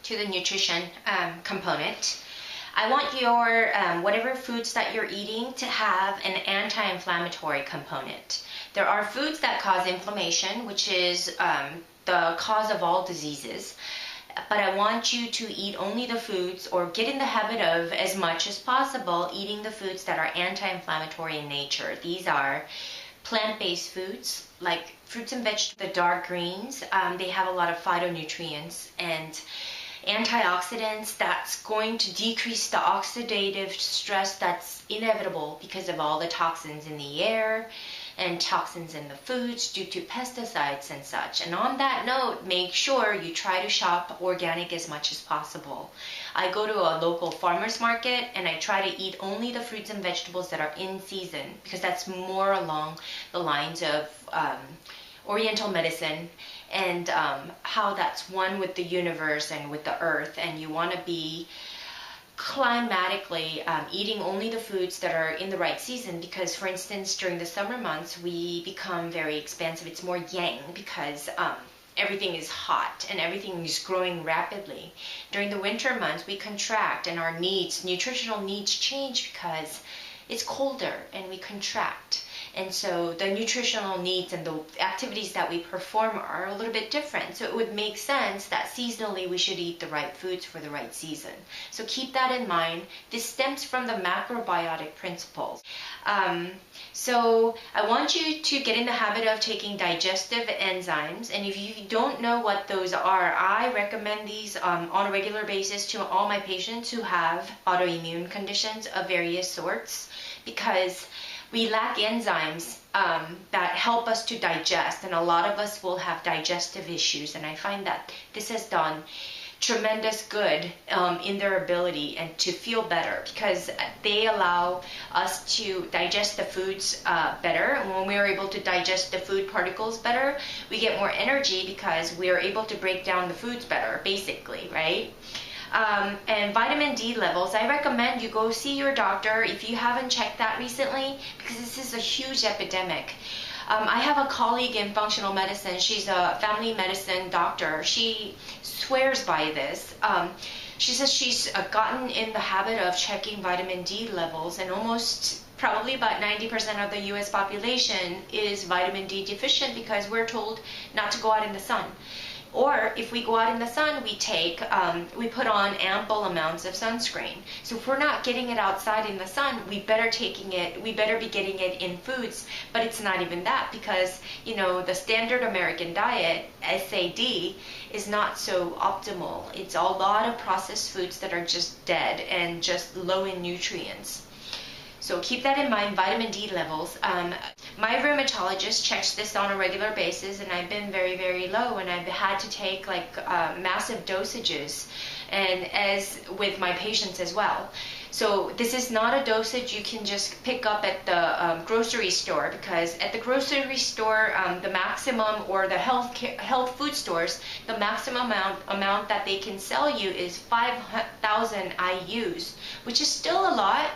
to the nutrition component. I want your whatever foods that you're eating to have an anti-inflammatory component. There are foods that cause inflammation, which is the cause of all diseases. But I want you to eat only the foods, or get in the habit of, as much as possible, eating the foods that are anti-inflammatory in nature. These are plant-based foods like fruits and vegetables, the dark greens. They have a lot of phytonutrients and antioxidants that's going to decrease the oxidative stress that's inevitable because of all the toxins in the air and toxins in the foods due to pesticides and such. And on that note, make sure you try to shop organic as much as possible. I go to a local farmer's market and I try to eat only the fruits and vegetables that are in season, because that's more along the lines of Oriental medicine and how that's one with the universe and with the earth. And you want to be climatically eating only the foods that are in the right season, because for instance during the summer months we become very expansive. It's more yang because everything is hot and everything is growing rapidly. During the winter months we contract and our needs, nutritional needs, change because it's colder and we contract. And so the nutritional needs and the activities that we perform are a little bit different. So it would make sense that seasonally we should eat the right foods for the right season. So keep that in mind. This stems from the macrobiotic principles. So I want you to get in the habit of taking digestive enzymes. And if you don't know what those are, I recommend these on a regular basis to all my patients who have autoimmune conditions of various sorts, because we lack enzymes that help us to digest, and a lot of us will have digestive issues. And I find that this has done tremendous good in their ability and to feel better, because they allow us to digest the foods better. And when we are able to digest the food particles better, we get more energy because we are able to break down the foods better, basically, right? And vitamin D levels, I recommend you go see your doctor if you haven't checked that recently, because this is a huge epidemic. I have a colleague in functional medicine. She's a family medicine doctor. She swears by this. She says she's gotten in the habit of checking vitamin D levels, and almost probably about 90% of the US population is vitamin D deficient because we're told not to go out in the sun. Or if we go out in the sun, we put on ample amounts of sunscreen. So if we're not getting it outside in the sun, we better be getting it in foods. But it's not even that, because the standard American diet, SAD, is not so optimal. It's a lot of processed foods that are just dead and just low in nutrients. So keep that in mind, vitamin D levels. My rheumatologist checks this on a regular basis, and I've been very, very low, and I've had to take massive dosages, and as with my patients as well. So this is not a dosage you can just pick up at the grocery store, because at the grocery store, the maximum, or the health food stores, the maximum amount that they can sell you is 5,000 IUs, which is still a lot.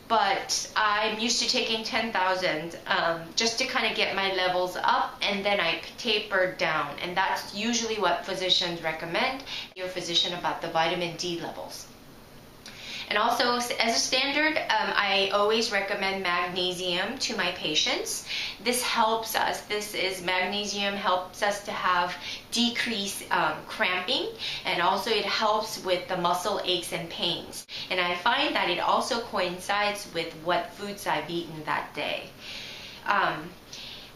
But I'm used to taking 10,000 just to kind of get my levels up, and then I taper down. And that's usually what physicians recommend your physician about the vitamin D levels. And also, as a standard, I always recommend magnesium to my patients. This helps us. Magnesium helps us to have decreased cramping, and also it helps with the muscle aches and pains. And I find that it also coincides with what foods I've eaten that day.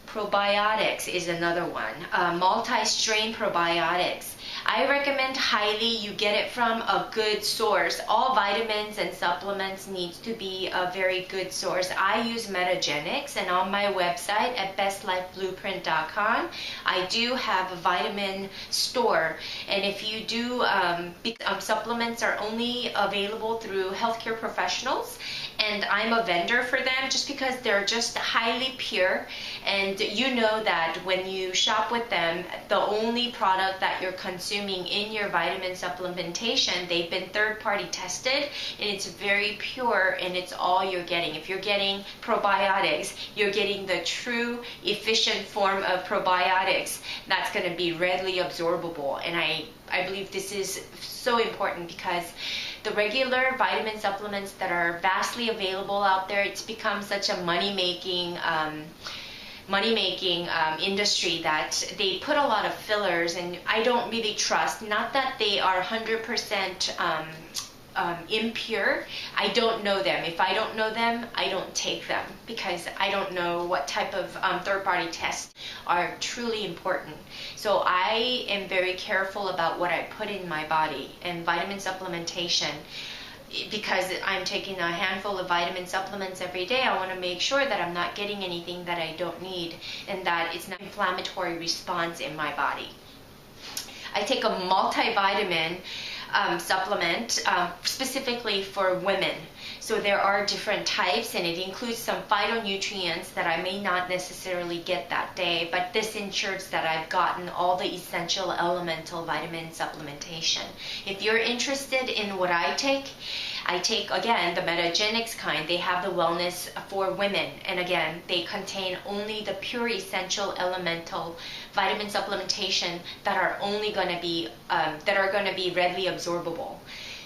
Probiotics is another one. Multi-strain probiotics. I recommend highly you get it from a good source. All vitamins and supplements needs to be a very good source. I use Metagenics, and on my website at bestlifeblueprint.com, I do have a vitamin store. And if you do, supplements are only available through healthcare professionals, and I'm a vendor for them just because they're just highly pure. And you know that when you shop with them, the only product that you're consuming in your vitamin supplementation, they've been third-party tested, and it's very pure, and it's all you're getting. If you're getting probiotics, you're getting the true efficient form of probiotics that's going to be readily absorbable. And I believe this is so important because the regular vitamin supplements that are vastly available out there, it's become such a money-making industry that they put a lot of fillers, and I don't really trust. Not that they are 100% impure. I don't know them. If I don't know them, I don't take them because I don't know what type of third-party tests are truly important. So I am very careful about what I put in my body, and vitamin supplementation, because I'm taking a handful of vitamin supplements every day, I want to make sure that I'm not getting anything that I don't need and that it's not an inflammatory response in my body. I take a multivitamin supplement specifically for women. So there are different types, and it includes some phytonutrients that I may not necessarily get that day, but this ensures that I've gotten all the essential elemental vitamin supplementation. If you're interested in what I take again the Metagenics kind. They have the wellness for women, and again they contain only the pure essential elemental vitamin supplementation that are only going to be readily absorbable.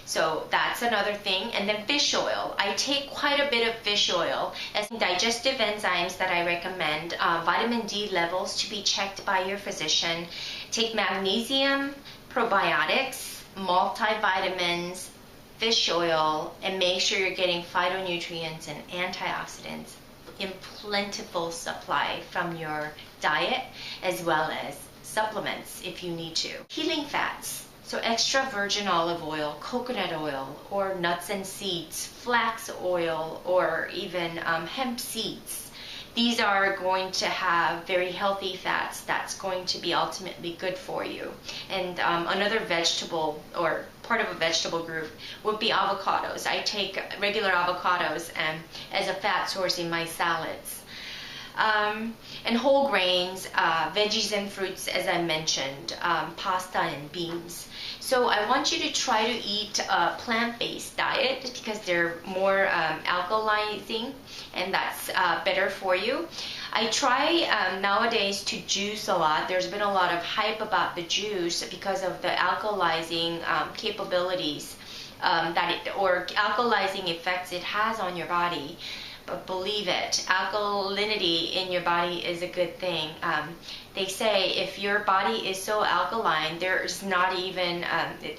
So that's another thing. And then fish oil. I take quite a bit of fish oil as digestive enzymes that I recommend. Vitamin D levels to be checked by your physician. Take magnesium, probiotics, multivitamins, fish oil, and make sure you're getting phytonutrients and antioxidants in plentiful supply from your diet as well as supplements if you need to. Healing fats. So extra virgin olive oil, coconut oil, or nuts and seeds, flax oil, or even hemp seeds. These are going to have very healthy fats that's going to be ultimately good for you. And another vegetable or part of a vegetable group would be avocados. I take regular avocados as a fat source in my salads. And whole grains, veggies and fruits, as I mentioned, pasta and beans. So I want you to try to eat a plant-based diet because they're more alkalizing, and that's better for you. I try nowadays to juice a lot. There's been a lot of hype about the juice because of the alkalizing capabilities or alkalizing effects it has on your body. But believe it, alkalinity in your body is a good thing. They say if your body is so alkaline, there's not even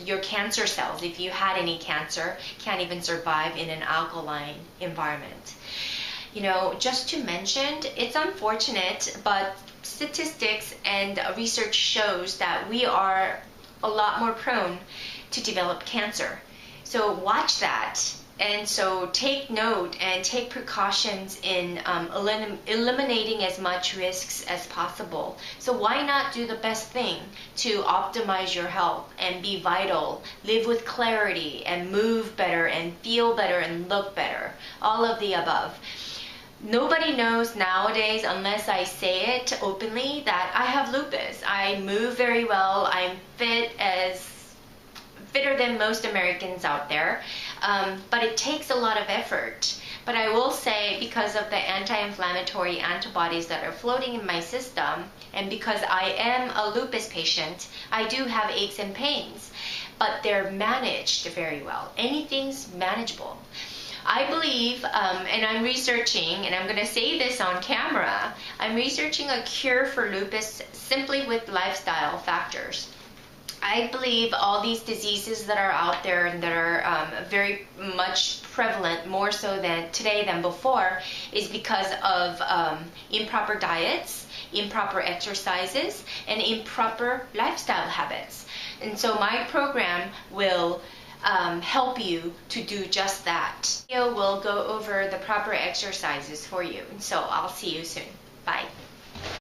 your cancer cells, if you had any cancer, can't even survive in an alkaline environment. You know, just to mention, it's unfortunate, but statistics and research shows that we are a lot more prone to develop cancer. So watch that. And so take note and take precautions in eliminating as much risks as possible. So why not do the best thing to optimize your health and be vital, live with clarity, and move better and feel better and look better? All of the above. Nobody knows nowadays, unless I say it openly, that I have lupus. I move very well. I'm fitter than most Americans out there, but it takes a lot of effort. But I will say, because of the anti-inflammatory antibodies that are floating in my system, and because I am a lupus patient, I do have aches and pains, but they're managed very well. Anything's manageable. I believe, and I'm researching, and I'm going to say this on camera, I'm researching a cure for lupus simply with lifestyle factors. I believe all these diseases that are out there and that are very much prevalent, more so than today than before, is because of improper diets, improper exercises, and improper lifestyle habits. And so my program will help you to do just that. We'll go over the proper exercises for you. And so I'll see you soon. Bye.